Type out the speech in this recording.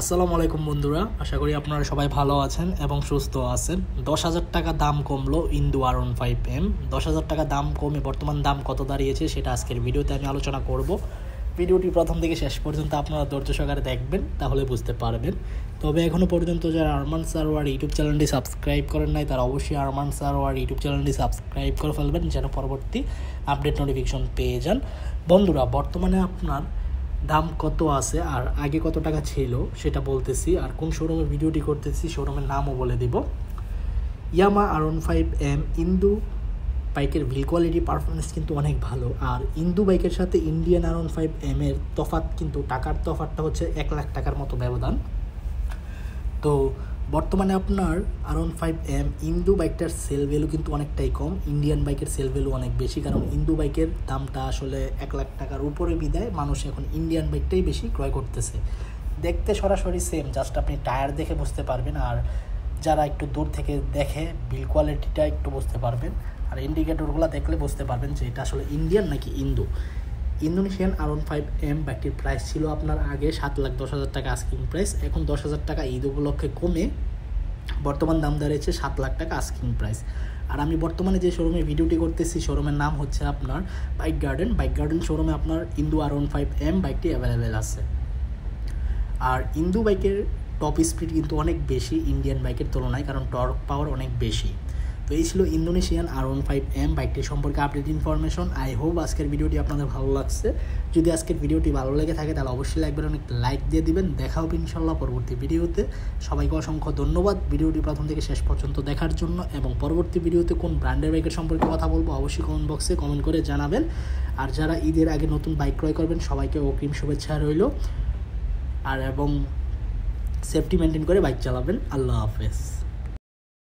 আসসালামু আলাইকুম বন্ধুরা, আশা করি আপনারা সবাই ভালো আছেন এবং সুস্থ আছেন। 10,000 টাকা দাম কমলো ইন্দু R15M। 10,000 টাকা দাম কমে বর্তমান দাম কত দাঁড়িয়েছে সেটা আজকের ভিডিওতে আমি আলোচনা করব। ভিডিওটি প্রথম থেকে শেষ পর্যন্ত আপনারা ধৈর্য সহকারে দেখবেন, তাহলে বুঝতে পারবেন। তবে এখনও পর্যন্ত যারা আরমান সারোয়ার ইউটিউব চ্যানেলটি সাবস্ক্রাইব করেন নাই তারা অবশ্যই আরমান সারোয়ার ইউটিউব চ্যানেলটি সাবস্ক্রাইব করে ফেলবেন, যেন পরবর্তী আপডেট নোটিফিকেশন পেয়ে যান। বন্ধুরা, বর্তমানে আপনার দাম কত আছে আর আগে কত টাকা ছিল সেটা বলতেছি, আর কোন শোরুমের ভিডিওটি করতেছি শোরুমের নামও বলে দিব। ইয়ামা R15M ইন্দু বাইকের বিল্ড কোয়ালিটি পারফরমেন্স কিন্তু অনেক ভালো, আর ইন্দু বাইকের সাথে ইন্ডিয়ান R15M এর তফাৎ কিন্তু টাকার তফাৎটা হচ্ছে 1 লাখ টাকার মতো ব্যবধান। তো বর্তমানে আপনার R15M ইন্দু বাইকটার সেল ভ্যালু কিন্তু অনেকটাই কম, ইন্ডিয়ান বাইকের সেল ভ্যালু অনেক বেশি, কারণ ইন্দু বাইকের দামটা আসলে 1 লাখ টাকার উপরে বিদায় মানুষ এখন ইন্ডিয়ান বাইকটাই বেশি ক্রয় করতেছে। দেখতে সরাসরি সেম, জাস্ট আপনি টায়ার দেখে বুঝতে পারবেন, আর যারা একটু দূর থেকে দেখে বিল্ড কোয়ালিটিটা একটু বুঝতে পারবেন, আর ইন্ডিকেটরগুলো দেখলে বুঝতে পারবেন যে এটা আসলে ইন্ডিয়ান নাকি ইন্দু। ইন্দোনেশিয়ান R15M বাইকটির প্রাইস ছিল আপনার আগে 7,10,000 টাকা আস্কিং প্রাইস, এখন 10,000 টাকা ঈদ উপলক্ষে কমে বর্তমান দাম দাঁড়িয়েছে 7 লাখ টাকা আস্কিং প্রাইস। আর আমি বর্তমানে যে শোরুমে ভিডিওটি করতেছি শোরুমের নাম হচ্ছে আপনার বাইক গার্ডেন শোরুমে আপনার ইন্দু R15M বাইকটি অ্যাভেলেবেল আছে। আর ইন্দু বাইকের টপ স্পিড কিন্তু অনেক বেশি ইন্ডিয়ান বাইকের তুলনায়, কারণ টর্ক পাওয়ার অনেক বেশি। তো এই ছিল ইন্দোনেশিয়ান R15M বাইকটির সম্পর্কে আপডেট ইনফরমেশন। আই হোপ আজকের ভিডিওটি আপনাদের ভালো লাগছে। যদি আজকের ভিডিওটি ভালো লেগে থাকে তাহলে অবশ্যই অনেক লাইক দিয়ে দিবেন। দেখা হবে ইনশাল্লাহ পরবর্তী ভিডিওতে। সবাইকে অসংখ্য ধন্যবাদ ভিডিওটি প্রথম থেকে শেষ পর্যন্ত দেখার জন্য, এবং পরবর্তী ভিডিওতে কোন ব্র্যান্ডের বাইকের সম্পর্কে কথা বলবো অবশ্যই কমেন্ট বক্সে কমেন্ট করে জানাবেন। আর যারা ঈদের আগে নতুন বাইক ক্রয় করবেন সবাইকে অগ্রিম শুভেচ্ছা রইল, আর এবং সেফটি মেনটেন করে বাইক চালাবেন। আল্লাহ হাফেজ।